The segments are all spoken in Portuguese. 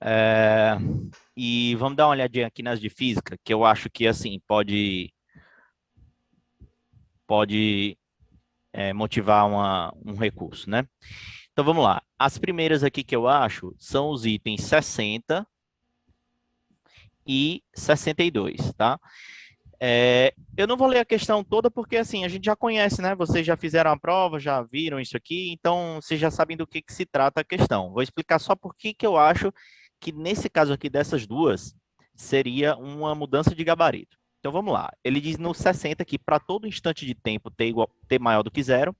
É, e vamos dar uma olhadinha aqui nas de física, que eu acho que assim pode motivar um recurso, né? Então vamos lá. As primeiras aqui que eu acho são os itens 60 e 62, tá? Eu não vou ler a questão toda porque assim a gente já conhece, né? Vocês já fizeram a prova, já viram isso aqui, então vocês já sabem do que se trata a questão. Vou explicar só por que eu acho que nesse caso aqui dessas duas seria uma mudança de gabarito. Então vamos lá. Ele diz no 60 que para todo instante de tempo t maior do que zero,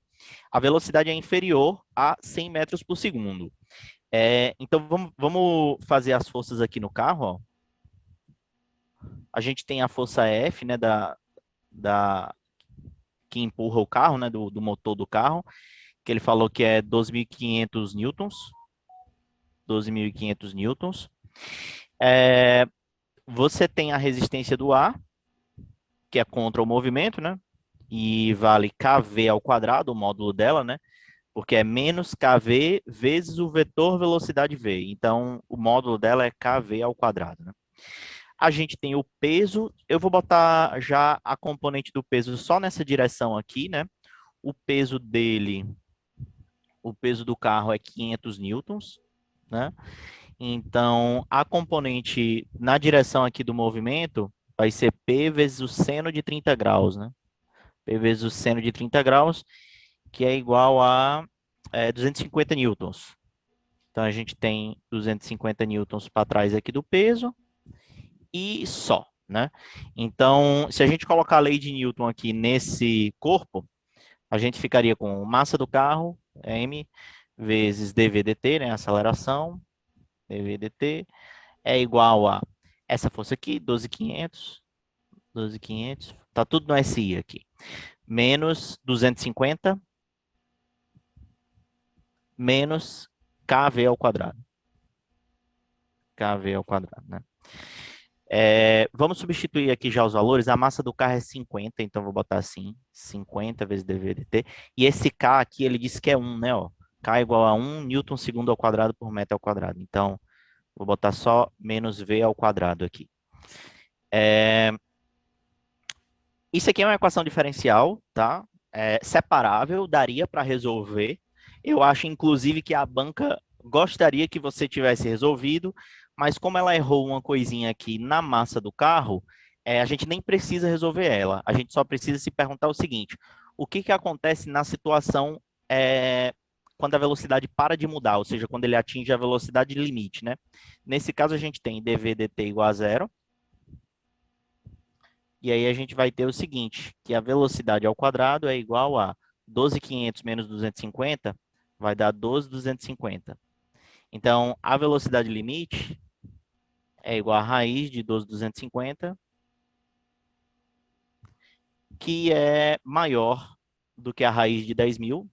a velocidade é inferior a 100 metros por segundo. Então vamos fazer as forças aqui no carro, ó. A gente tem a força F, né, da que empurra o carro, né, do motor do carro, que ele falou que é 12.500 newtons, 12.500 newtons. É, Você tem a resistência do ar, que é contra o movimento, né, e vale kV ao quadrado, o módulo dela, né, porque é menos kV vezes o vetor velocidade v. Então, o módulo dela é kV ao quadrado, né. A gente tem o peso, eu vou botar já a componente do peso só nessa direção aqui, né, o peso dele, o peso do carro é 500 newtons, né? Então, a componente na direção aqui do movimento vai ser P vezes o seno de 30 graus, né? P vezes o seno de 30 graus, que é igual a 250 newtons. Então, a gente tem 250 newtons para trás aqui do peso e só, né? Então, se a gente colocar a lei de Newton aqui nesse corpo, a gente ficaria com massa do carro, m, vezes dv/dt, né, aceleração, dv/dt, é igual a essa força aqui, 12.500, 12.500, tá tudo no SI aqui, menos 250, menos kV ao quadrado, kV ao quadrado, né? Vamos substituir aqui já os valores. A massa do carro é 50, então vou botar assim, 50 vezes dv/dt. E esse K aqui, ele diz que é 1, né? Ó. K é igual a 1 newton segundo ao quadrado por metro ao quadrado. Então, vou botar só menos V ao quadrado aqui. Isso aqui é uma equação diferencial, tá? Separável, daria para resolver. Eu acho, inclusive, que a banca gostaria que você tivesse resolvido, mas como ela errou uma coisinha aqui na massa do carro, a gente nem precisa resolver ela. A gente só precisa se perguntar o seguinte: o que acontece na situação quando a velocidade para de mudar, ou seja, quando ele atinge a velocidade limite, né? Nesse caso, a gente tem dv/dt igual a zero. E aí a gente vai ter o seguinte, que a velocidade ao quadrado é igual a 12.500 menos 250, vai dar 12.250. Então, a velocidade limite é igual a raiz de 12.250, que é maior do que a raiz de 10.000.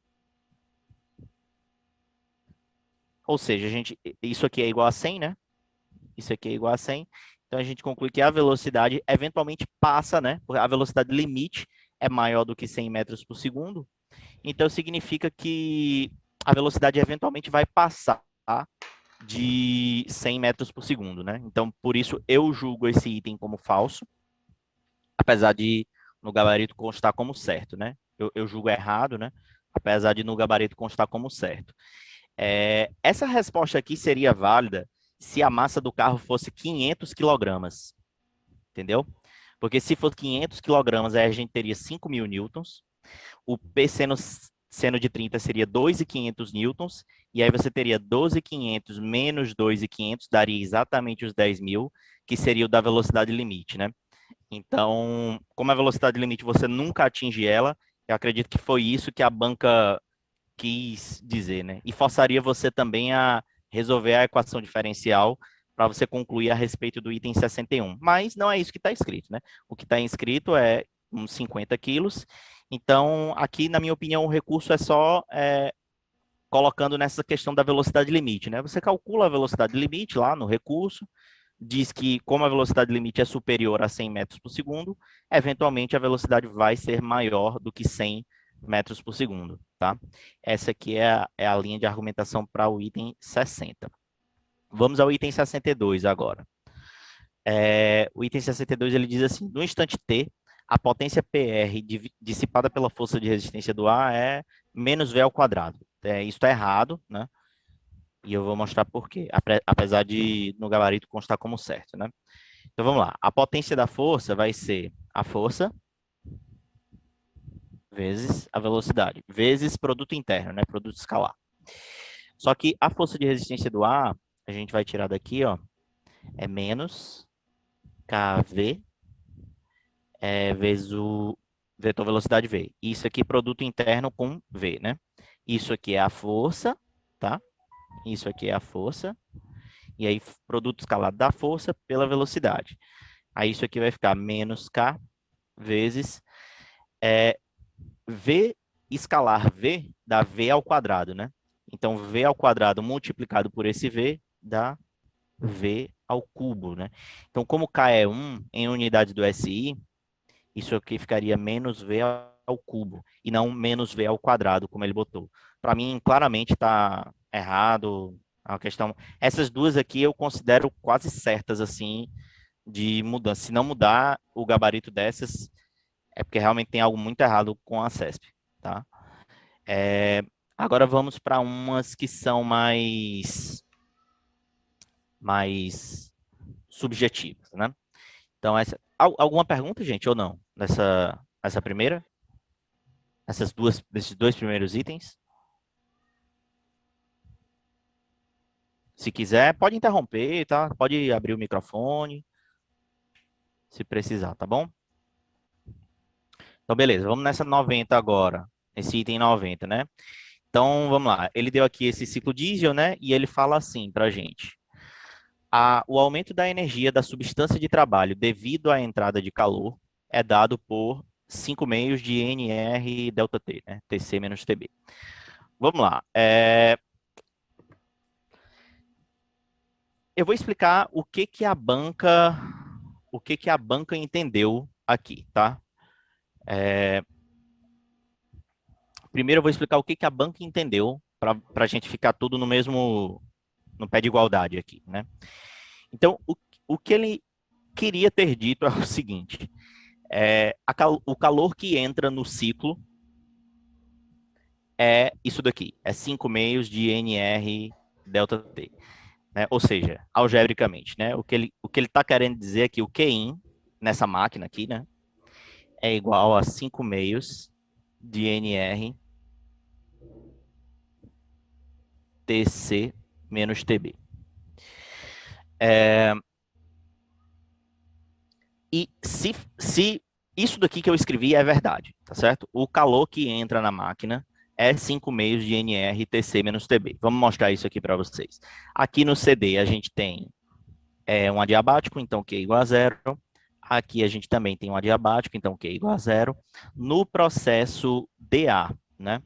Ou seja, isso aqui é igual a 100, né? Isso aqui é igual a 100. Então, a gente conclui que a velocidade eventualmente passa, né? A velocidade limite é maior do que 100 metros por segundo. Então, significa que a velocidade eventualmente vai passar de 100 metros por segundo, né? Então, por isso, eu julgo esse item como falso, apesar de no gabarito constar como certo, né? Eu julgo errado, né? Apesar de no gabarito constar como certo. Essa resposta aqui seria válida se a massa do carro fosse 500 quilogramas, entendeu? Porque se fosse 500 quilogramas, aí a gente teria 5.000 newtons. O P seno de 30 seria 2.500 newtons, e aí você teria 12.500 menos 2.500, daria exatamente os 10.000, que seria o da velocidade limite, né? Então, como a velocidade limite você nunca atinge ela, eu acredito que foi isso que a banca quis dizer, né? E forçaria você também a resolver a equação diferencial para você concluir a respeito do item 61. Mas não é isso que está escrito, né? O que está escrito é uns 50 quilos. Então, aqui, na minha opinião, o recurso é só colocando nessa questão da velocidade limite, né? Você calcula a velocidade limite lá no recurso, diz que como a velocidade limite é superior a 100 metros por segundo, eventualmente a velocidade vai ser maior do que 100 metros por segundo, tá? Essa aqui é a linha de argumentação para o item 60. Vamos ao item 62 agora. O item 62 ele diz assim: no instante t, a potência PR dissipada pela força de resistência do ar é menos V ao quadrado. Isso está errado, né? E eu vou mostrar por quê, apesar de no gabarito constar como certo, né? Então vamos lá. A potência da força vai ser a força vezes a velocidade, vezes produto interno, né? Produto escalar. Só que a força de resistência do ar, a gente vai tirar daqui, ó, é menos KV vezes o vetor velocidade V. Isso aqui, produto interno com V, né? Isso aqui é a força, tá? Isso aqui é a força. E aí, produto escalado da força pela velocidade. Aí, isso aqui vai ficar menos K vezes V escalar V dá V ao quadrado, né? Então, V ao quadrado multiplicado por esse V dá V ao cubo, né? Então, como K é 1 em unidade do SI, isso aqui ficaria menos V ao cubo e não menos V ao quadrado, como ele botou. Para mim, claramente está errado a questão. Essas duas aqui eu considero quase certas, assim, de mudança. Se não mudar o gabarito dessas, é porque realmente tem algo muito errado com a CESP, tá? Agora vamos para umas que são mais subjetivas, né? Então, alguma pergunta, gente, ou não? Nessa primeira? Desses dois primeiros itens? Se quiser, pode interromper, tá? Pode abrir o microfone, se precisar, tá bom? Então, beleza, vamos nessa 90 agora. Esse item 90, né? Então, vamos lá. Ele deu aqui esse ciclo diesel, né? E ele fala assim pra gente. O aumento da energia da substância de trabalho devido à entrada de calor é dado por 5 meios de NR delta T, né? TC menos TB. Vamos lá. Eu vou explicar o que a banca entendeu aqui, tá? Primeiro eu vou explicar o que a banca entendeu para a gente ficar tudo no pé de igualdade aqui, né? Então, o que ele queria ter dito é o seguinte: o calor que entra no ciclo é isso daqui, é 5 meios de NR delta T, né? Ou seja, algebricamente, né? O que ele está querendo dizer é que o Qin nessa máquina aqui, né, é igual a 5 meios de NR TC menos TB. E se isso daqui que eu escrevi é verdade, tá certo? O calor que entra na máquina é 5 meios de NR TC menos TB. Vamos mostrar isso aqui para vocês. Aqui no CD a gente tem um adiabático, então Q igual a zero. Aqui a gente também tem um adiabático, então Q igual a zero. No processo DA, né?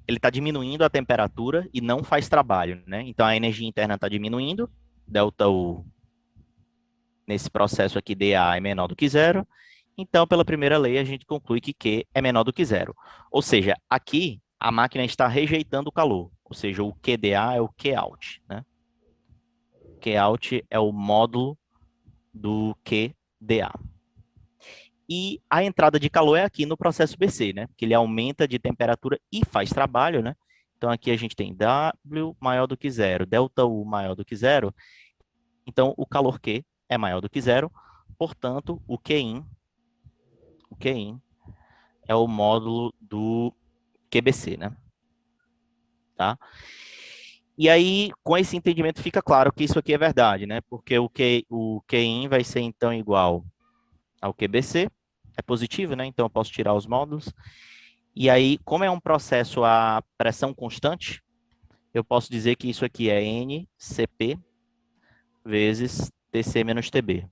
Ele está diminuindo a temperatura e não faz trabalho, né? Então a energia interna está diminuindo, delta U nesse processo aqui DA é menor do que zero. Então, pela primeira lei, a gente conclui que Q é menor do que zero. Ou seja, aqui a máquina está rejeitando o calor. Ou seja, o QDA é o Qout, né? Qout é o módulo do QDA. E a entrada de calor é aqui no processo BC, né? Que ele aumenta de temperatura e faz trabalho, né? Então, aqui a gente tem W maior do que zero, delta U maior do que zero. Então, o calor Q é maior do que zero. Portanto, o Qin é o módulo do QBC, né? Tá? E aí, com esse entendimento, fica claro que isso aqui é verdade, né? Porque o Qin vai ser, então, igual ao QBC. É positivo, né? Então, eu posso tirar os módulos. E aí, como é um processo a pressão constante, eu posso dizer que isso aqui é NCP vezes TC menos TB.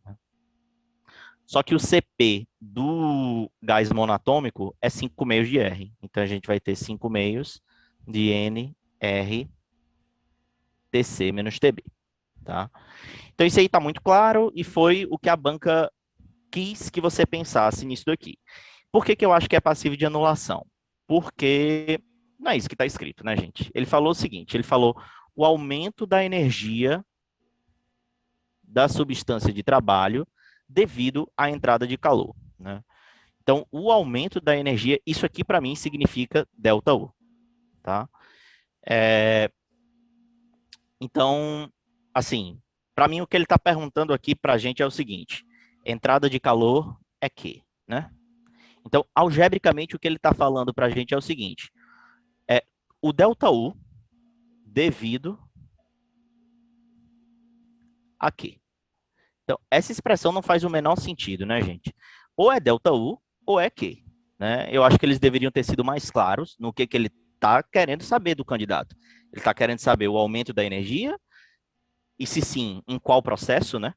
Só que o CP do gás monatômico é 5 meios de R. Então, a gente vai ter 5 meios de NR TC menos TB. Tá? Então, isso aí está muito claro e foi o que a banca quis que você pensasse nisso daqui. Por que eu acho que é passivo de anulação? Porque Não é isso que está escrito, né, gente? Ele falou o seguinte, ele falou o aumento da energia da substância de trabalho devido à entrada de calor, né? Então, o aumento da energia, isso aqui para mim significa ΔU, tá? Então, assim, para mim o que ele está perguntando aqui para a gente é o seguinte: entrada de calor é que, né? Então, algebricamente, o que ele está falando para a gente é o seguinte: é o ΔU devido a quê? Então, essa expressão não faz o menor sentido, né, gente? Ou é ΔU ou é Q, né? Eu acho que eles deveriam ter sido mais claros no que ele está querendo saber do candidato. Ele está querendo saber o aumento da energia e, se sim, em qual processo, né?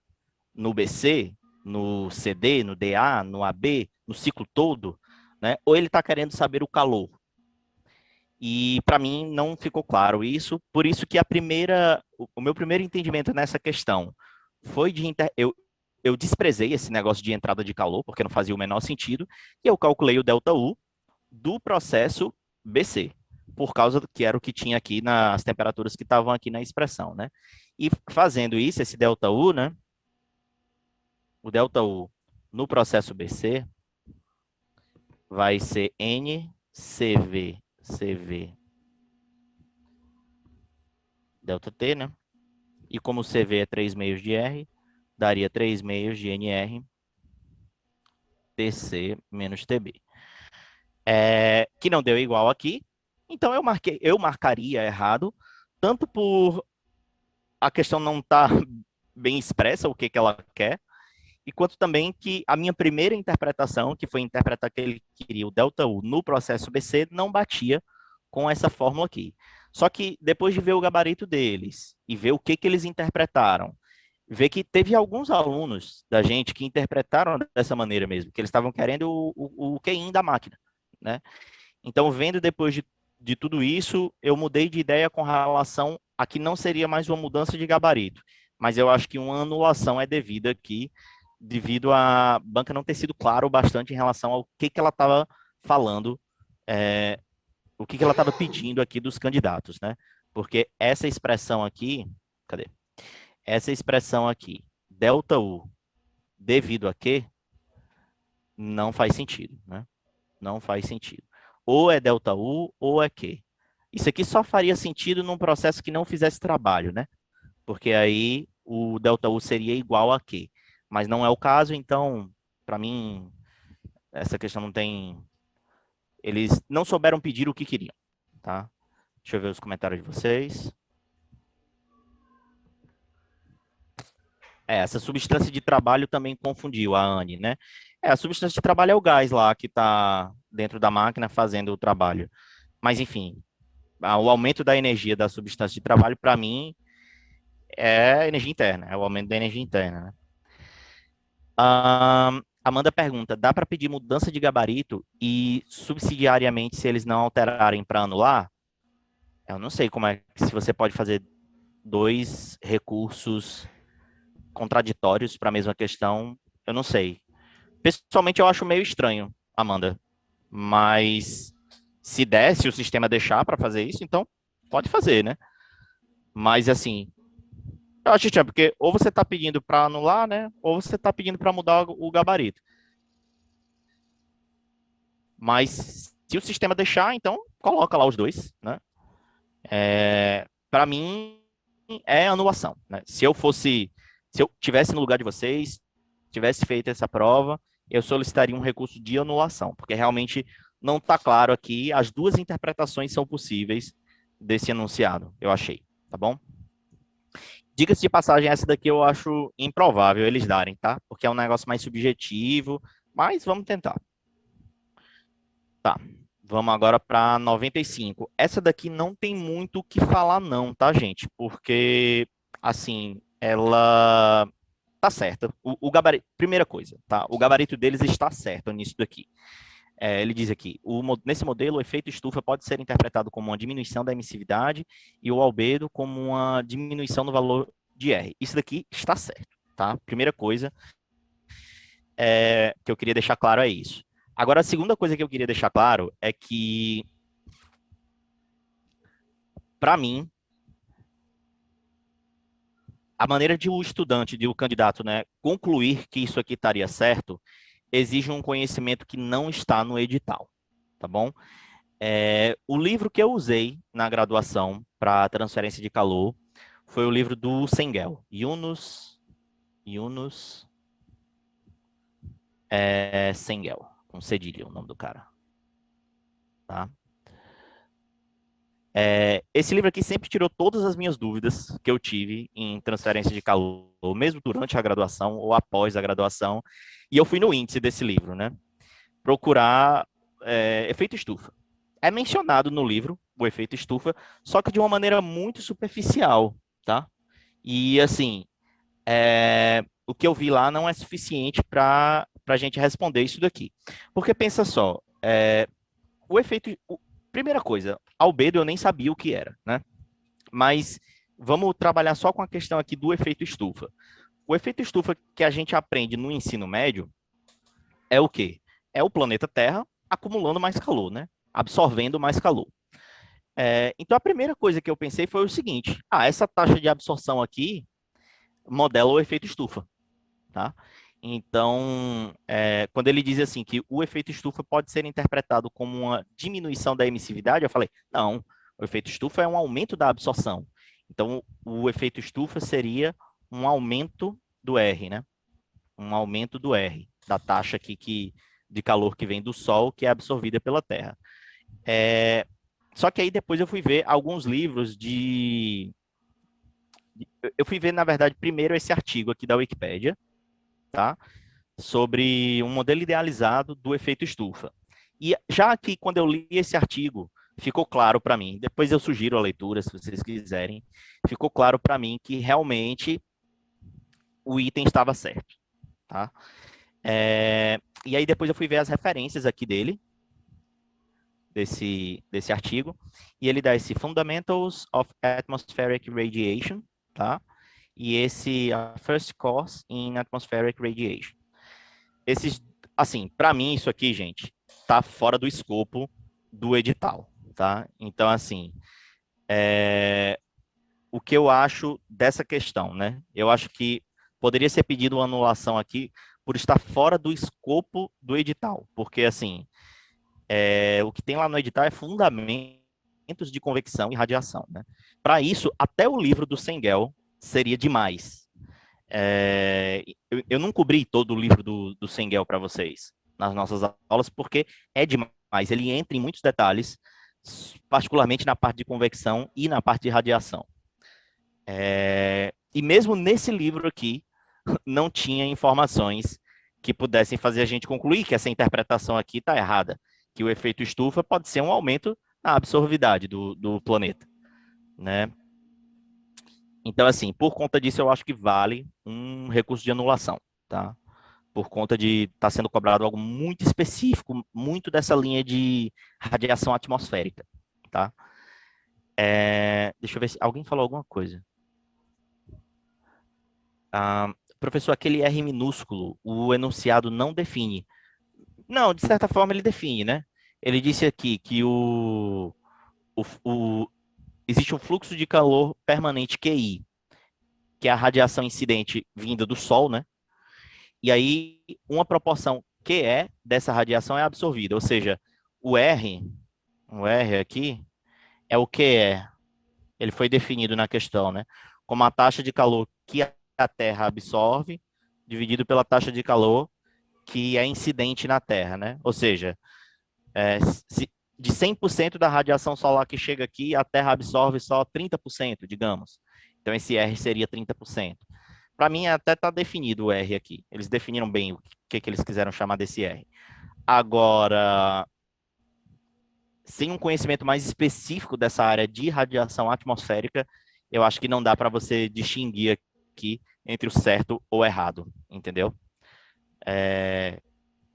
No BC, no CD, no DA, no AB, no ciclo todo, né? Ou ele está querendo saber o calor. E para mim não ficou claro isso, por isso que o meu primeiro entendimento nessa questão foi eu desprezei esse negócio de entrada de calor, porque não fazia o menor sentido, e eu calculei o ΔU do processo BC, por causa do que era o que tinha aqui nas temperaturas que estavam aqui na expressão, né? E fazendo isso, esse ΔU, né? O ΔU no processo BC vai ser NCV ΔT, né? E como o CV é 3 meios de R, daria 3 meios de NR TC menos TB. Que não deu igual aqui, então eu marcaria errado, tanto por a questão não estar bem expressa o que ela quer, e quanto também que a minha primeira interpretação, que foi interpretar que ele queria o ΔU no processo BC, não batia com essa fórmula aqui. Só que depois de ver o gabarito deles e ver o que eles interpretaram, ver que teve alguns alunos da gente que interpretaram dessa maneira mesmo, que eles estavam querendo o QI da máquina, né? Então, vendo depois de tudo isso, eu mudei de ideia com relação a que não seria mais uma mudança de gabarito, mas eu acho que uma anulação é devida aqui, devido à banca não ter sido claro bastante em relação ao que ela estava falando, é, o que ela estava pedindo aqui dos candidatos, né? Porque essa expressão aqui, cadê? Essa expressão aqui, ΔU devido a quê? Não faz sentido, né? Não faz sentido. Ou é ΔU ou é Q. Isso aqui só faria sentido num processo que não fizesse trabalho, né? Porque aí o ΔU seria igual a Q. Mas não é o caso, então, para mim, essa questão não tem. Eles não souberam pedir o que queriam, tá? Deixa eu ver os comentários de vocês. Essa substância de trabalho também confundiu a Anne, né? A substância de trabalho é o gás lá que está dentro da máquina fazendo o trabalho. Mas, enfim, o aumento da energia da substância de trabalho, para mim, é energia interna, é o aumento da energia interna, né? Amanda pergunta: dá para pedir mudança de gabarito e subsidiariamente, se eles não alterarem para anular? Eu não sei como é se você pode fazer dois recursos contraditórios para a mesma questão. Eu não sei. Pessoalmente, eu acho meio estranho, Amanda. Mas se der, se o sistema deixar para fazer isso, então pode fazer, né? Mas assim, eu acho estranho, porque ou você está pedindo para anular, né? Ou você está pedindo para mudar o gabarito. Mas se o sistema deixar, então coloca lá os dois, né? Para mim é anulação, né? Se eu tivesse no lugar de vocês, tivesse feito essa prova, eu solicitaria um recurso de anulação, porque realmente não está claro aqui. As duas interpretações são possíveis desse enunciado, eu achei, tá bom? Diga-se de passagem, essa daqui eu acho improvável eles darem, tá? Porque é um negócio mais subjetivo, mas vamos tentar. Tá. Vamos agora para 95. Essa daqui não tem muito o que falar não, tá, gente? Porque, assim, ela tá certa. O gabarito, primeira coisa, tá? O gabarito deles está certo nisso daqui. Ele diz aqui, nesse modelo, o efeito estufa pode ser interpretado como uma diminuição da emissividade e o albedo como uma diminuição no valor de R. Isso daqui está certo, tá? Primeira coisa que eu queria deixar claro é isso. Agora, a segunda coisa que eu queria deixar claro é que para mim, a maneira de o estudante, de o candidato, né, concluir que isso aqui estaria certo, exige um conhecimento que não está no edital, tá bom? O livro que eu usei na graduação para transferência de calor foi o livro do Sengel, Yunus Sengel, com cedilha, o nome do cara, tá? Esse livro aqui sempre tirou todas as minhas dúvidas que eu tive em transferência de calor, mesmo durante a graduação ou após a graduação, e eu fui no índice desse livro, né? Procurar efeito estufa. É mencionado no livro o efeito estufa, só que de uma maneira muito superficial, tá? E assim, o que eu vi lá não é suficiente para a gente responder isso daqui. Porque pensa só, o efeito. Primeira coisa, albedo eu nem sabia o que era, né? Mas vamos trabalhar só com a questão aqui do efeito estufa. O efeito estufa que a gente aprende no ensino médio é o quê? É o planeta Terra acumulando mais calor, né? Absorvendo mais calor. Então a primeira coisa que eu pensei foi o seguinte: essa taxa de absorção aqui modela o efeito estufa, tá? Então, quando ele diz assim que o efeito estufa pode ser interpretado como uma diminuição da emissividade, eu falei, não, o efeito estufa é um aumento da absorção. Então, o efeito estufa seria um aumento do R, né? Um aumento do R, da taxa aqui de calor que vem do Sol, que é absorvida pela Terra. Só que aí depois eu fui ver alguns livros Eu fui ver, na verdade, primeiro esse artigo aqui da Wikipédia, tá? Sobre um modelo idealizado do efeito estufa. E já que quando eu li esse artigo, ficou claro para mim, depois eu sugiro a leitura, se vocês quiserem, ficou claro para mim que realmente o item estava certo, tá? E aí depois eu fui ver as referências aqui dele, desse artigo, e ele dá esse Fundamentals of Atmospheric Radiation, tá? E esse First Course in Atmospheric Radiation. Esses, assim, para mim isso aqui, gente, tá fora do escopo do edital, tá? Então, assim, o que eu acho dessa questão, né? Eu acho que poderia ser pedido uma anulação aqui por estar fora do escopo do edital, porque, assim, o que tem lá no edital é fundamentos de convecção e radiação, né? Para isso, até o livro do Sengel seria demais. Eu não cobri todo o livro do Sengel para vocês nas nossas aulas, porque é demais. Ele entra em muitos detalhes, particularmente na parte de convecção e na parte de radiação. E mesmo nesse livro aqui, não tinha informações que pudessem fazer a gente concluir que essa interpretação aqui está errada, que o efeito estufa pode ser um aumento na absorvidade do planeta, né? Então, assim, por conta disso, eu acho que vale um recurso de anulação, tá? Por conta de estar sendo cobrado algo muito específico, muito dessa linha de radiação atmosférica, tá? Deixa eu ver se alguém falou alguma coisa. Professor, aquele R minúsculo, o enunciado não define. Não, de certa forma ele define, né? Ele disse aqui que o, o, existe um fluxo de calor permanente QI, que é a radiação incidente vinda do Sol, né? E aí uma proporção QE dessa radiação é absorvida, ou seja, o R, o R aqui é o QE. Ele foi definido na questão, né? Como a taxa de calor que a Terra absorve, dividido pela taxa de calor que é incidente na Terra, né? Ou seja, se, de 100% da radiação solar que chega aqui, a Terra absorve só 30%, digamos. Então, esse R seria 30%. Para mim, até está definido o R aqui. Eles definiram bem o que eles quiseram chamar desse R. Agora, sem um conhecimento mais específico dessa área de radiação atmosférica, eu acho que não dá para você distinguir aqui entre o certo ou errado, entendeu?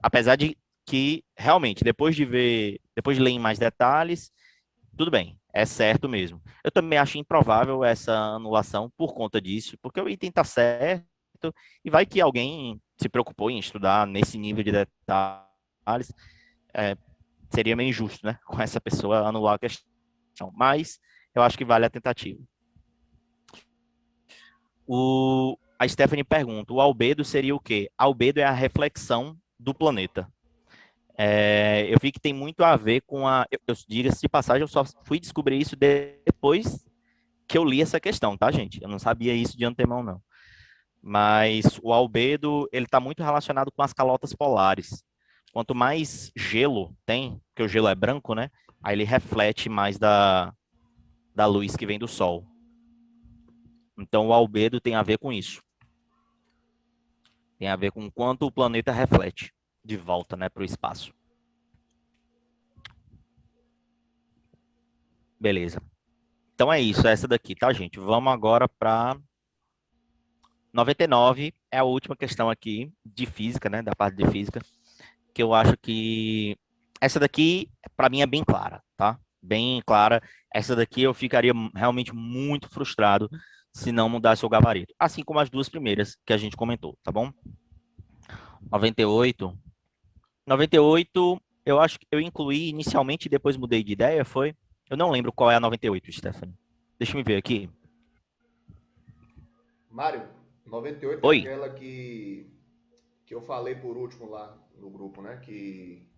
Apesar de que, realmente, depois de ler em mais detalhes, tudo bem, é certo mesmo. Eu também acho improvável essa anulação por conta disso, porque o item está certo e vai que alguém se preocupou em estudar nesse nível de detalhes, seria meio injusto, né, com essa pessoa anular a questão. Mas, eu acho que vale a tentativa. A Stephanie pergunta, o albedo seria o quê? Albedo é a reflexão do planeta. Eu vi que tem muito a ver com diga-se de passagem, eu só fui descobrir isso depois que eu li essa questão, tá, gente? Eu não sabia isso de antemão, não. Mas o albedo, ele está muito relacionado com as calotas polares. Quanto mais gelo tem, porque o gelo é branco, né? Aí ele reflete mais da luz que vem do sol. Então o albedo tem a ver com isso. Tem a ver com quanto o planeta reflete de volta, né, para o espaço. Beleza. Então é isso, essa daqui, tá, gente? Vamos agora para 99, é a última questão aqui de física, né, da parte de física, que eu acho que essa daqui, para mim, é bem clara, tá? Bem clara. Essa daqui eu ficaria realmente muito frustrado se não mudasse o gabarito. Assim como as duas primeiras que a gente comentou, tá bom? 98. 98, eu acho que eu incluí inicialmente e depois mudei de ideia, foi? Eu não lembro qual é a 98, Stephanie. Deixa eu ver aqui. Mário, 98 é Oi. aquela que eu falei por último lá no grupo, né? Que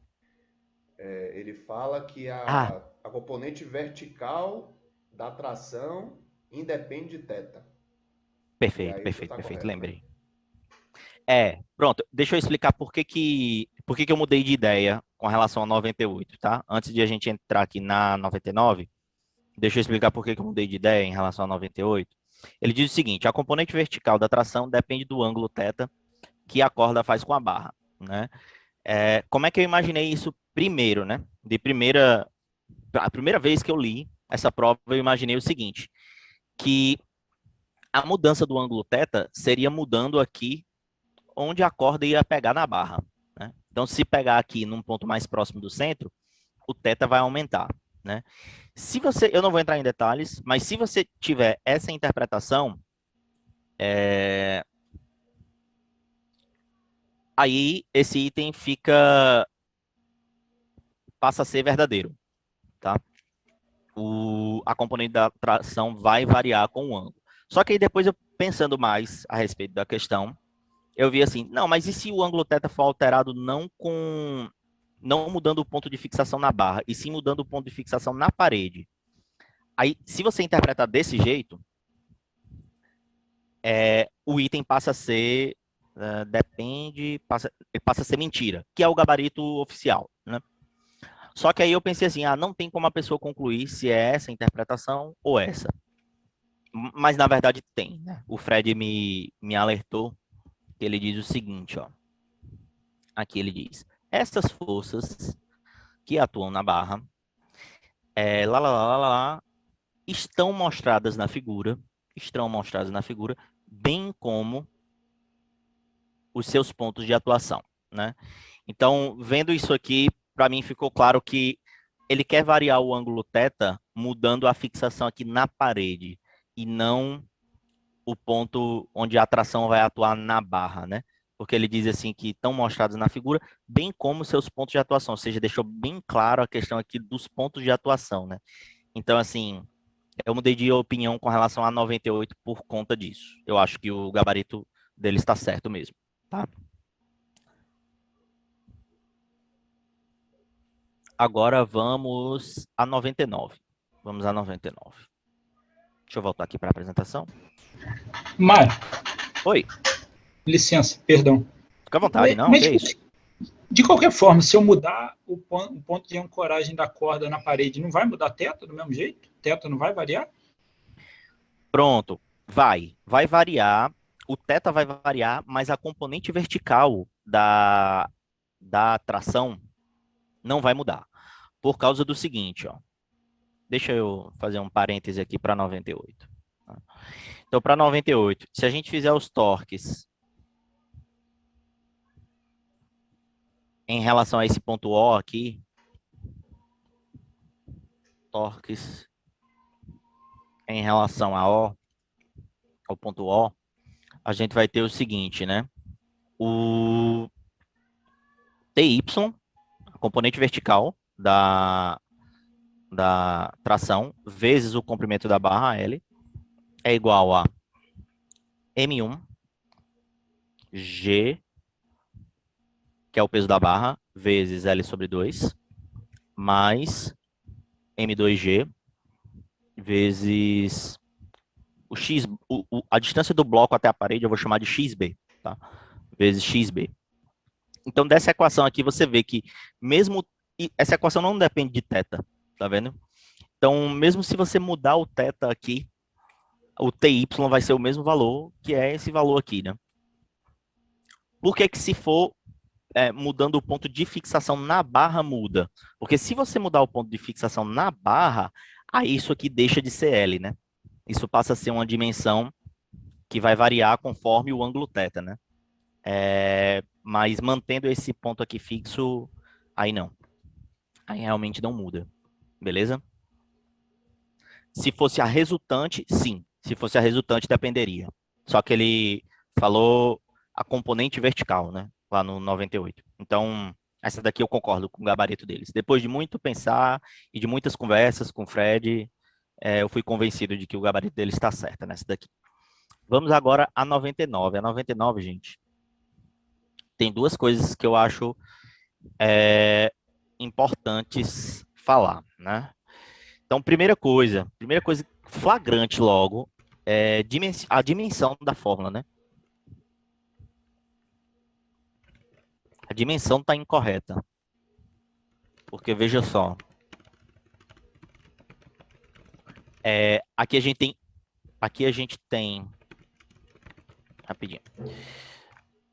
ele fala que Ah, a componente vertical da tração independe de θ. E perfeito, aí você perfeito, está perfeito, correto, né? lembrei. Pronto. Deixa eu explicar por que que eu mudei de ideia com relação a 98, tá? Antes de a gente entrar aqui na 99, deixa eu explicar por que que eu mudei de ideia em relação a 98. Ele diz o seguinte: a componente vertical da tração depende do ângulo θ que a corda faz com a barra, né? Como é que eu imaginei isso primeiro, né? A primeira vez que eu li essa prova, eu imaginei o seguinte, que a mudança do ângulo θ seria mudando aqui onde a corda ia pegar na barra, né? Então, se pegar aqui num ponto mais próximo do centro, o θ vai aumentar, né? Eu não vou entrar em detalhes, mas se você tiver essa interpretação, aí esse item passa a ser verdadeiro, tá? A componente da tração vai variar com o ângulo. Só que aí depois eu pensando mais a respeito da questão, eu vi assim, não, mas e se o ângulo θ for alterado não mudando o ponto de fixação na barra, e sim mudando o ponto de fixação na parede? Aí, se você interpretar desse jeito, o item passa a ser ele passa a ser mentira, que é o gabarito oficial, né? Só que aí eu pensei assim, não tem como a pessoa concluir se é essa interpretação ou essa. Mas na verdade tem, né? O Fred me alertou, que ele diz o seguinte, ó. Aqui ele diz: essas forças que atuam na barra, lá, lá, lá, lá, lá, estão mostradas na figura, bem como os seus pontos de atuação, né? Então, vendo isso aqui, para mim ficou claro que ele quer variar o ângulo θ mudando a fixação aqui na parede e não o ponto onde a atração vai atuar na barra, né? Porque ele diz assim que estão mostrados na figura, bem como seus pontos de atuação, ou seja, deixou bem claro a questão aqui dos pontos de atuação, né? Então, assim, eu mudei de opinião com relação a 98 por conta disso. Eu acho que o gabarito dele está certo mesmo, tá? Agora vamos a 99. Vamos a 99. Deixa eu voltar aqui para a apresentação. Mário, Oi, licença, perdão. fica à vontade, não? Que Mas, é isso? de qualquer forma, se eu mudar o ponto de ancoragem da corda na parede, não vai mudar a θ do mesmo jeito? Θ não vai variar? Pronto, vai variar, o θ vai variar, mas a componente vertical da tração não vai mudar. Por causa do seguinte, ó. Deixa eu fazer um parêntese aqui para 98. Tá? Então, para 98, se a gente fizer os torques em relação a esse ponto O aqui, torques em relação a O, ao ponto O, a gente vai ter o seguinte, né? O TY, a componente vertical da tração vezes o comprimento da barra L é igual a M1 G, que é o peso da barra, vezes L sobre 2, mais M2G vezes o X, a distância do bloco até a parede eu vou chamar de XB, tá? Vezes XB. Então, dessa equação aqui, você vê que mesmo... Essa equação não depende de θ, tá vendo? Então, mesmo se você mudar o θ aqui, o TY vai ser o mesmo valor, que é esse valor aqui, né? Por que que se for mudando o ponto de fixação na barra, muda? Porque se você mudar o ponto de fixação na barra, aí isso aqui deixa de ser L, né? Isso passa a ser uma dimensão que vai variar conforme o ângulo θ, né? Mas mantendo esse ponto aqui fixo, aí não. Aí realmente não muda, beleza? Se fosse a resultante, sim. Se fosse a resultante, dependeria. Só que ele falou a componente vertical, né? Lá no 98. Então, essa daqui eu concordo com o gabarito deles. Depois de muito pensar e de muitas conversas com o Fred, eu fui convencido de que o gabarito deles está certo nessa daqui. Vamos agora a 99. A 99, gente, tem duas coisas que eu acho importantes falar, né? Então, primeira coisa flagrante logo, a dimensão da fórmula, né? A dimensão está incorreta. Porque, veja só, aqui a gente tem, rapidinho,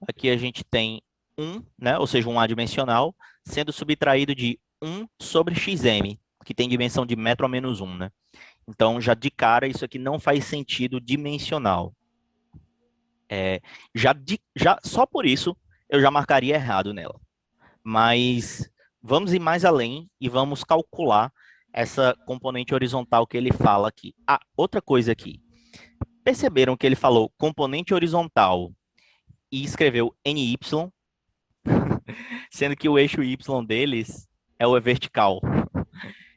aqui a gente tem 1, né? Ou seja, um adimensional, sendo subtraído de 1 sobre xm, que tem dimensão de metro a menos 1, né? Então, já de cara, isso aqui não faz sentido dimensional. Já só por isso, eu já marcaria errado nela. Mas vamos ir mais além e vamos calcular essa componente horizontal que ele fala aqui. Ah, outra coisa aqui. Perceberam que ele falou componente horizontal e escreveu NY, sendo que o eixo Y deles é o vertical.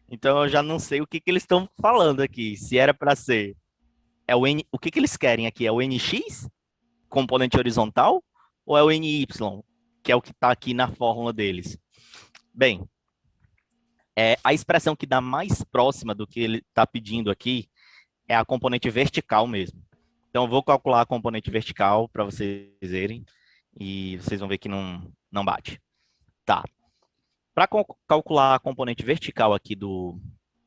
Então eu já não sei o que eles estão falando aqui. Se era para ser o que eles querem aqui? É o NX, componente horizontal, ou é o NY, que é o que está aqui na fórmula deles? Bem, a expressão que dá mais próxima do que ele está pedindo aqui é a componente vertical mesmo. Então, eu vou calcular a componente vertical para vocês verem e vocês vão ver que não bate. Tá. Para calcular a componente vertical aqui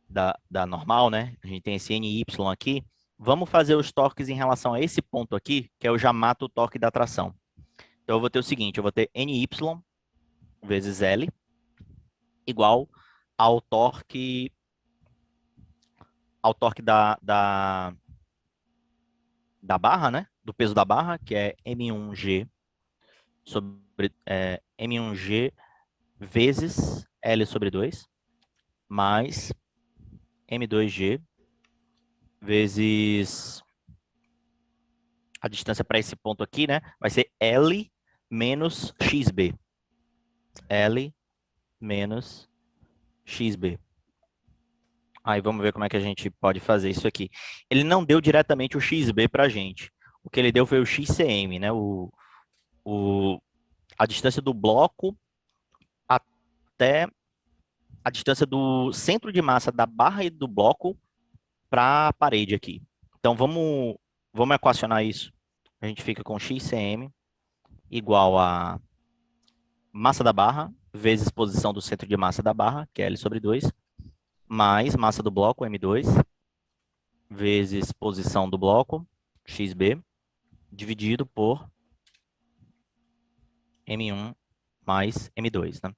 da normal, né? A gente tem esse NY aqui. Vamos fazer os torques em relação a esse ponto aqui, que é o já mato o torque da tração. Então, eu vou ter o seguinte, eu vou ter NY vezes L igual ao torque da barra, né? Do peso da barra, que é M1G sobre M1G vezes L sobre 2, mais M2G vezes a distância para esse ponto aqui, né? Vai ser L menos XB. L menos XB. Aí vamos ver como é que a gente pode fazer isso aqui. Ele não deu diretamente o XB para a gente. O que ele deu foi o XCM, né? A distância do bloco até a distância do centro de massa da barra e do bloco para a parede aqui. Então vamos equacionar isso. A gente fica com XCM igual a massa da barra vezes posição do centro de massa da barra, que é L sobre 2, mais massa do bloco, M2, vezes posição do bloco, XB, dividido por M1 mais M2, né?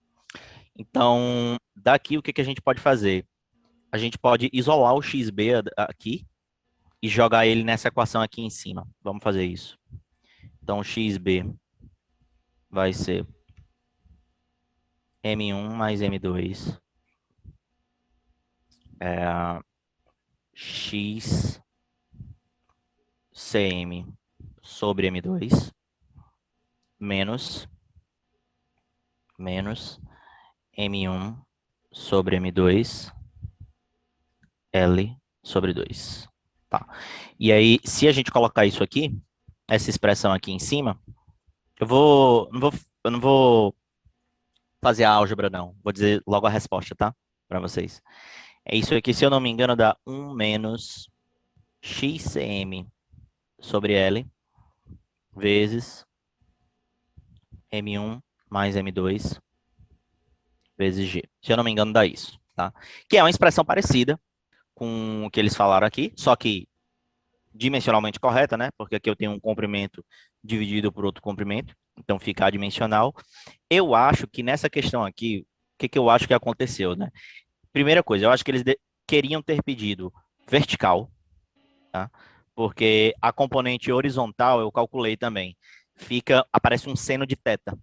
Então, daqui o que a gente pode fazer? A gente pode isolar o XB aqui e jogar ele nessa equação aqui em cima. Vamos fazer isso. Então, XB vai ser M1 mais M2 XCM sobre M2 menos M1 sobre M2 L sobre 2. Tá. E aí, se a gente colocar isso aqui, essa expressão aqui em cima, eu não vou fazer a álgebra, não. Vou dizer logo a resposta, tá? Para vocês. É isso aqui, se eu não me engano, dá 1 menos xcm sobre L vezes M1 mais M2 vezes G. Se eu não me engano, dá isso, tá? Que é uma expressão parecida com o que eles falaram aqui, só que dimensionalmente correta, né? Porque aqui eu tenho um comprimento dividido por outro comprimento, então fica adimensional. Eu acho que nessa questão aqui, o que eu acho que aconteceu, né? Primeira coisa, eu acho que eles queriam ter pedido vertical, tá? Porque a componente horizontal eu calculei também. Aparece um seno de θ,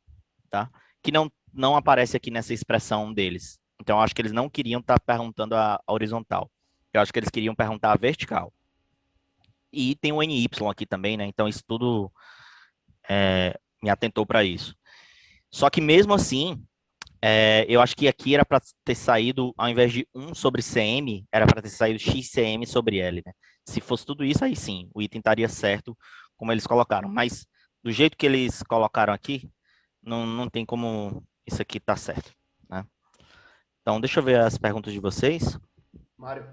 tá? Que não aparece aqui nessa expressão deles. Então, eu acho que eles não queriam estar perguntando a horizontal. Eu acho que eles queriam perguntar a vertical. E tem o NY aqui também, né? Então, isso tudo me atentou para isso. Só que mesmo assim, eu acho que aqui era para ter saído, ao invés de 1 sobre cm, era para ter saído xcm sobre L, né? Se fosse tudo isso, aí sim, o item estaria certo, como eles colocaram. Mas, do jeito que eles colocaram aqui, não tem como isso aqui tá certo, né? Então, deixa eu ver as perguntas de vocês. Mário,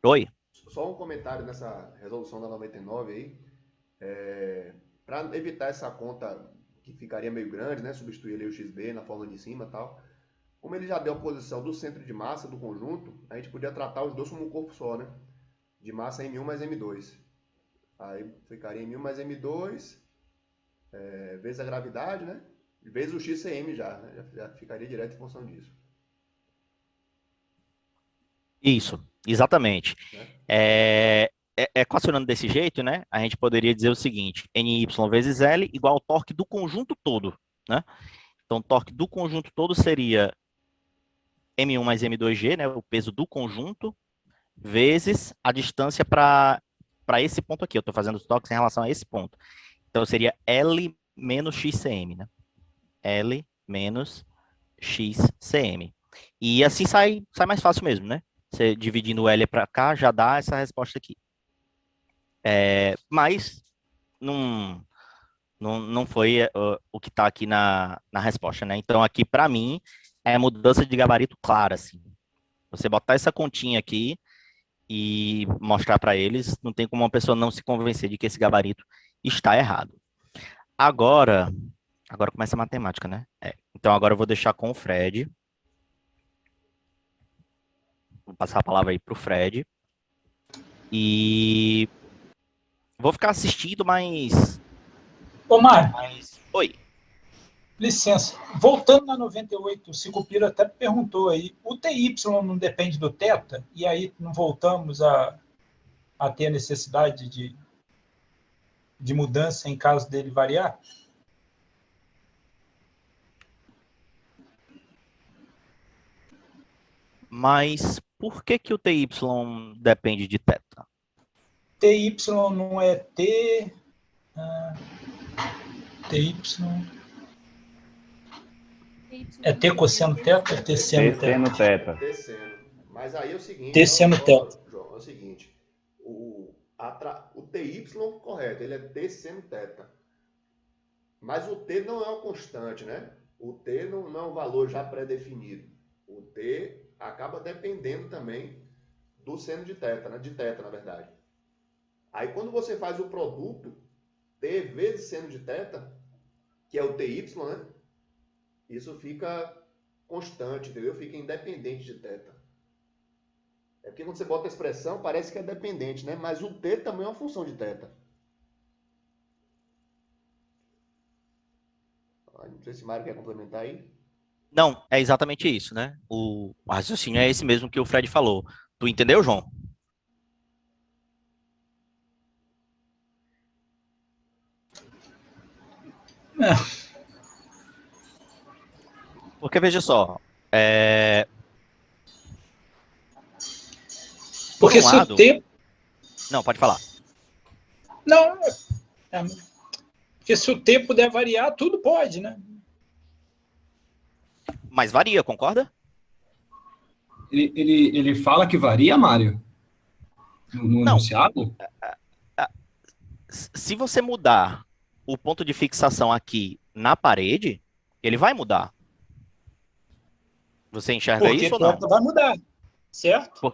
Oi. só um comentário nessa resolução da 99 aí. Para evitar essa conta que ficaria meio grande, né? Substituir ali o XB na forma de cima e tal. Como ele já deu a posição do centro de massa do conjunto, a gente podia tratar os dois como um corpo só, né? De massa M1 mais M2. Aí ficaria M1 mais M2, vezes a gravidade, né? Vezes o XCM já, né? Já ficaria direto em função disso. Isso, exatamente. Né? Equacionando desse jeito, né? A gente poderia dizer o seguinte: NY vezes L igual ao torque do conjunto todo, né? Então, o torque do conjunto todo seria M1 mais M2G, né? O peso do conjunto, vezes a distância para esse ponto aqui. Eu estou fazendo os toques em relação a esse ponto. Então, seria L menos XCM, né? L menos XCM. E assim sai mais fácil mesmo, né? Você dividindo o L para cá, já dá essa resposta aqui. Mas não foi o que está aqui na resposta, né? Então, aqui, para mim, é mudança de gabarito clara, assim. Você botar essa continha aqui e mostrar para eles, não tem como uma pessoa não se convencer de que esse gabarito está errado. Agora começa a matemática, né? Então, agora eu vou deixar com o Fred. Vou passar a palavra aí para o Fred. E vou ficar assistindo, mas... Ô, Mário, Oi. licença. Voltando na 98, o Sicupira até perguntou aí, o TY não depende do θ? E aí não voltamos a ter a necessidade de mudança em caso dele variar? Mas por que o TY depende de θ? TY não é T... TY... É T cosseno θ ou T seno θ? T seno. Mas aí é o seguinte, T seno θ. João, é o seguinte, o TY correto, ele é T seno θ. Mas o T não é uma constante, né? O T não é um valor já pré-definido. O T acaba dependendo também do seno de θ, né? De θ, na verdade. Aí quando você faz o produto T vezes seno de θ, que é o TY, né? Isso fica constante, entendeu? Fica independente de θ. É porque quando você bota a expressão, parece que é dependente, né? Mas o T também é uma função de θ. Não sei se o Mário quer complementar aí. Não, é exatamente isso, né? O raciocínio é esse mesmo que o Fred falou. Tu entendeu, João? Porque veja só, por Porque um se lado... o T... Não, pode falar. Não, porque se o T puder variar, tudo pode, né? Mas varia, concorda? Ele fala que varia, Mário? no Não, enunciado? se você mudar o ponto de fixação aqui na parede, ele vai mudar. Você enxerga Porque isso ou não? teta vai mudar, certo?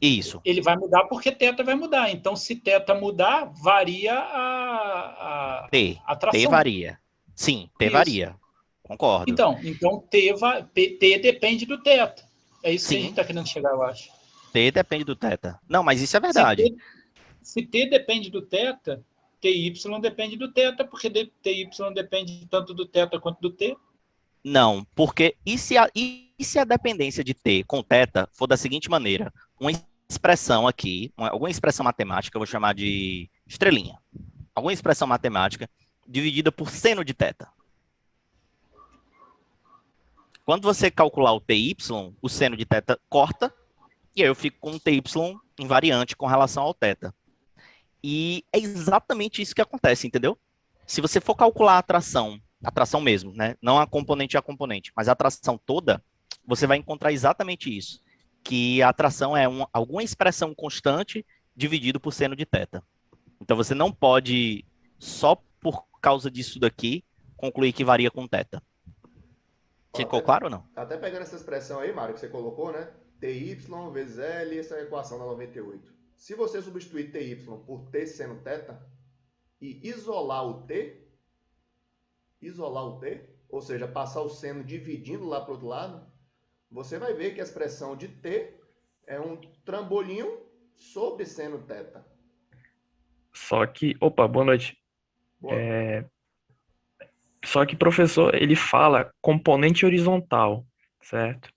Isso. Ele vai mudar porque teta vai mudar. Então, se teta mudar, varia a T atração. varia. Sim, T Isso. varia. Concordo. Então T depende do teta. É isso que a Sim, gente está querendo chegar, eu acho. T depende do teta. Não, mas isso é verdade. Se T depende do teta, TY depende do teta, porque TY depende tanto do teta quanto do T. Não, porque e se a dependência de T com teta for da seguinte maneira? Uma expressão aqui, alguma expressão matemática, eu vou chamar de estrelinha. Alguma expressão matemática dividida por seno de teta. Quando você calcular o TY, o seno de teta corta, e aí eu fico com um TY invariante com relação ao teta. E é exatamente isso que acontece, entendeu? Se você for calcular a atração mesmo, né? Não a componente a componente, mas a atração toda, você vai encontrar exatamente isso. Que a atração é alguma expressão constante dividido por seno de teta. Então você não pode, só por causa disso daqui, concluir que varia com teta. Ficou claro ou não? Até pegando essa expressão aí, Mário, que você colocou, né? TY vezes L, essa é a equação da 98. Se você substituir TY por T seno teta e isolar o T, ou seja, passar o seno dividindo lá para o outro lado, você vai ver que a expressão de T é um trambolinho sobre seno teta. Só que, opa, boa noite. Boa. Só que, professor, ele fala componente horizontal, certo?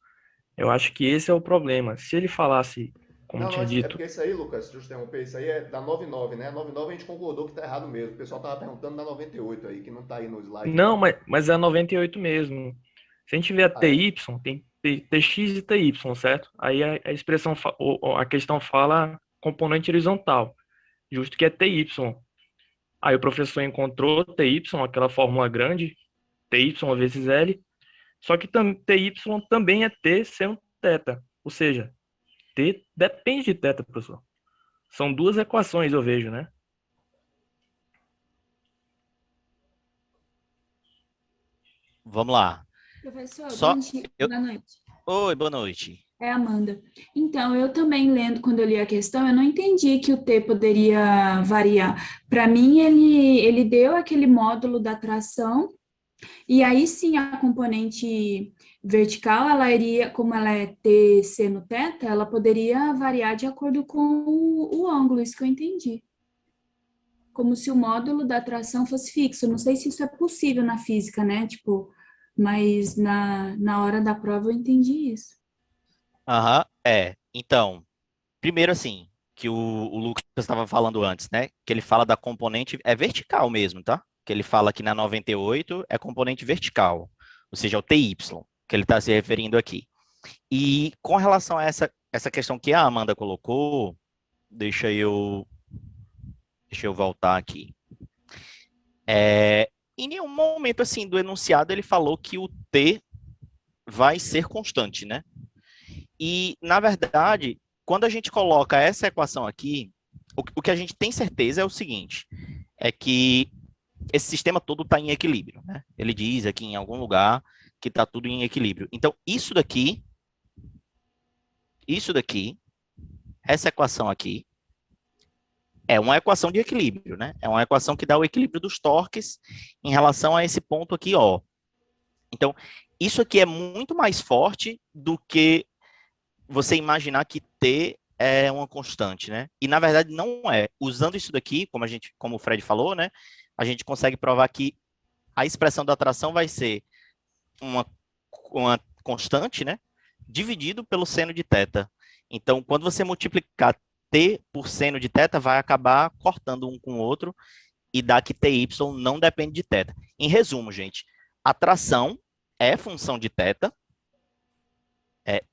Eu acho que esse é o problema. Se ele falasse, como Não, tinha é dito, porque isso aí, Lucas, deixa eu te interromper, isso aí é da 99, né? A 99 a gente concordou que tá errado mesmo. O pessoal tava perguntando da 98 aí, que não tá aí no slide. não, mas é 98 mesmo. Se a gente vê a Ah, é? TY, tem TX e TY, certo? Aí a expressão, a questão fala componente horizontal, justo que é TY. Aí o professor encontrou TY, aquela fórmula grande, TY vezes L, só que TY também é T seno teta, ou seja, T depende de teta, professor. São duas equações, eu vejo, né? Vamos lá. Professor, Só boa noite. Oi, boa noite. É a Amanda. Então, eu também lendo, quando eu li a questão, eu não entendi que o T poderia variar. Para mim, ele deu aquele módulo da tração, e aí sim a componente vertical, ela iria, como ela é T seno teta, ela poderia variar de acordo com o ângulo, isso que eu entendi. Como se o módulo da tração fosse fixo. Não sei se isso é possível na física, né? Tipo, mas na hora da prova eu entendi isso. Aham, Então, primeiro assim, que o Lucas estava falando antes, né? Que ele fala da componente, é vertical mesmo, tá? Que ele fala que na 98 é componente vertical, ou seja, é o TY, que ele está se referindo aqui. E com relação a essa questão que a Amanda colocou, deixa eu voltar aqui. Em nenhum momento assim do enunciado ele falou que o T vai ser constante, né? E, na verdade, quando a gente coloca essa equação aqui, o que a gente tem certeza é o seguinte, é que esse sistema todo está em equilíbrio, né? Ele diz aqui em algum lugar que está tudo em equilíbrio. Então, isso daqui, essa equação aqui, é uma equação de equilíbrio, né? É uma equação que dá o equilíbrio dos torques em relação a esse ponto aqui, ó. Então, isso aqui é muito mais forte do que você imaginar que T é uma constante, né? E na verdade não é. Usando isso daqui, como o Fred falou, né? A gente consegue provar que a expressão da atração vai ser uma constante, né? Dividido pelo seno de teta. Então, quando você multiplicar T por seno de teta, vai acabar cortando um com o outro e dá que TY não depende de teta. Em resumo, gente, atração é função de teta,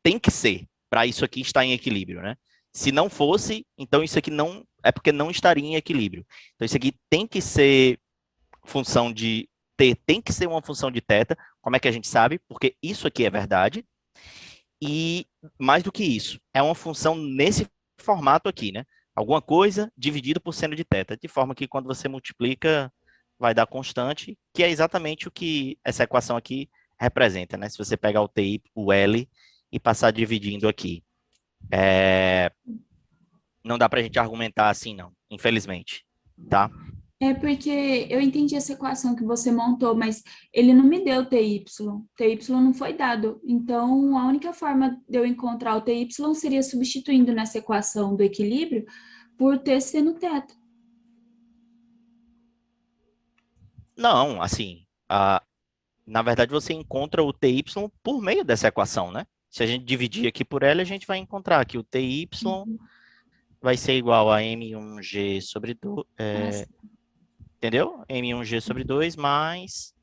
tem que ser, para isso aqui estar em equilíbrio, né? Se não fosse, então isso aqui não é porque não estaria em equilíbrio. Então isso aqui tem que ser função de T, tem que ser uma função de teta. Como é que a gente sabe? Porque isso aqui é verdade. E mais do que isso, é uma função nesse formato aqui, né? alguma coisa dividido por seno de θ, de forma que quando você multiplica, vai dar constante, que é exatamente o que essa equação aqui representa, né? Se você pegar o TI, o L, e passar dividindo aqui. Não dá para a gente argumentar assim, não, infelizmente, tá? É porque eu entendi essa equação que você montou, mas ele não me deu TY. TY não foi dado. Então, a única forma de eu encontrar o TY seria substituindo nessa equação do equilíbrio por T seno θ. Não, assim, na verdade você encontra o TY por meio dessa equação, né? Se a gente dividir aqui por L, a gente vai encontrar que o TY vai ser igual a M1G sobre 2, entendeu? M1G sobre 2 mais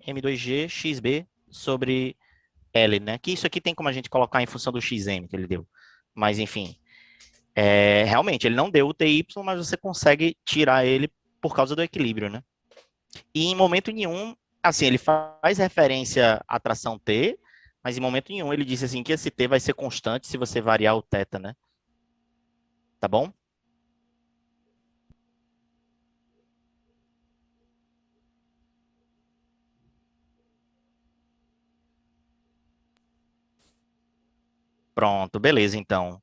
M2G XB sobre L, né? Que isso aqui tem como a gente colocar em função do XM que ele deu. Mas, enfim, realmente, ele não deu o TY, mas você consegue tirar ele por causa do equilíbrio, né? E em momento nenhum, assim, ele faz referência à tração T, mas em momento nenhum ele disse assim que esse T vai ser constante se você variar o θ, né? Tá bom? Pronto, beleza, então.